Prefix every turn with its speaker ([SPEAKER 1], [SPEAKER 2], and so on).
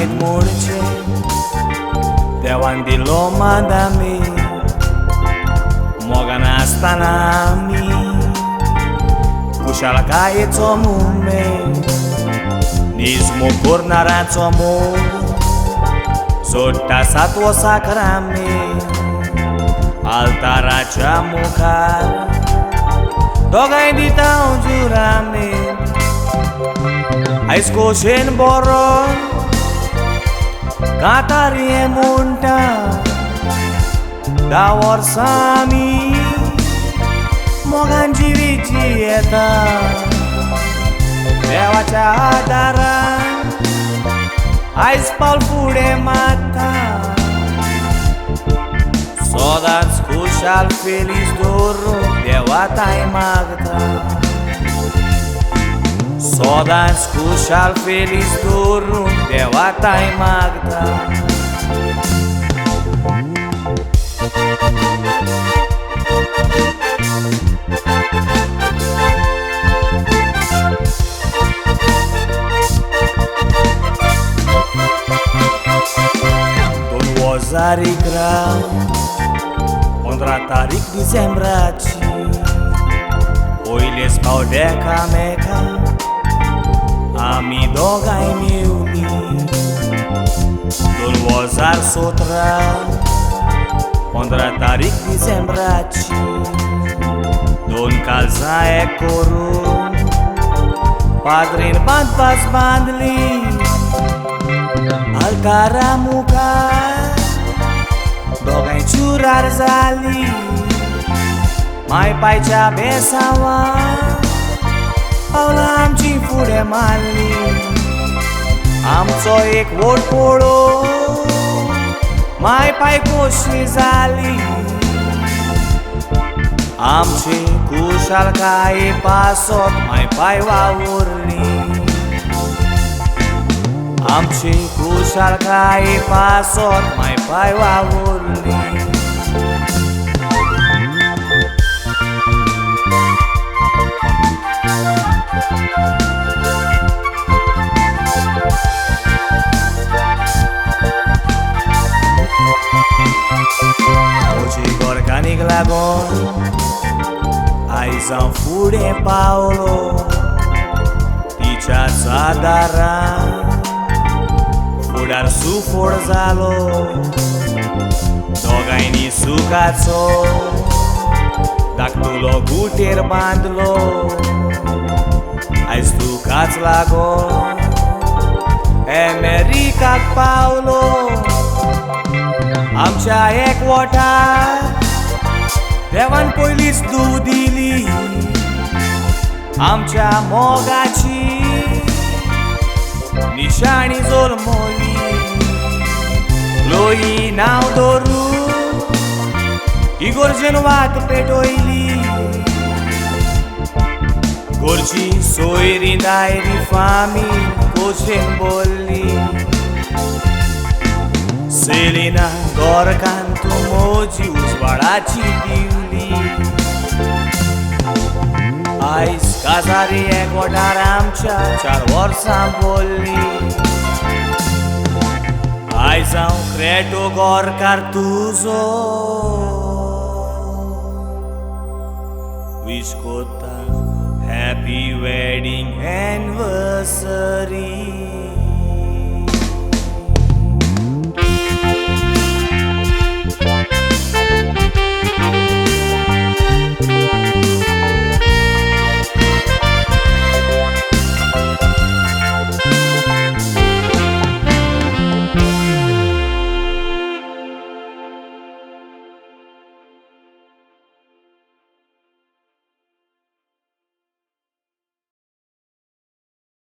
[SPEAKER 1] नाहीत मोडचे देवान दिलो मांद आमी मोगान आसतना आमी कुशळकायेचो मुमे निजमो करनाराचो मोग सोडटा सातवो साखरामे आल्ताराच्या मुखार दोगांय दिता जुरामे आयज खोशेन बरो कांतारी हें म्हणटा 10 वर्सां आमी मोगान जिवीची येता देवाच्या आदारान आयज पावल फुडें मारता सदांच खुशाल फेलीस दवरून देवाताय मागता सदांच खुशाल फेलीस दवरून देवाताय मागता Zarikra 15 तारीख डिसेंबराची पयलेच फावट एकामेका आमी दोगांय मेवली 2017 15 तारीख डिसेंबराची 2 काळजां एक करून पाद्रीन बांदपास बांदली आल्तारा मुखार दोगांय चुरार जाली माय पायच्या बेसांवां पावलां आमची फुडें मारली आमचो एक वोट पळोवन माय पाय खोशी जाली आमची कुशळकाये पासत माय पाय वावुरली आमची कुशळकाये पासत माय पाय वावुरली म्हजी गोरकांनीक लागून आयज हांव फुडें पावलो तिच्याच आदारान फुडार सुफोड जालो दोगांयनी सुखाचो धाकटुलो गुटेर बांदलो आयज तुकाच लागोन अमेरिकाक पावलो आमच्या एकवटार देवान पयलींच दूख दिली आमच्या मोगाची निशाणी जोल्मोली लोई नांव धरून इगोर्जेन वाट पेटोयली गोरची सोयरी दायरी फामी खोशेन बोल्ली सेलिना गोरकान तूं म्हजी उजवाडाची दिवली आयज काजारी एकवटार आमच्या 4 वर्सां बोल्ली आयज हांव क्रेटो गोरकार तुजो विश कोत्ता हॅपी वेडिंग एनिवर्सरी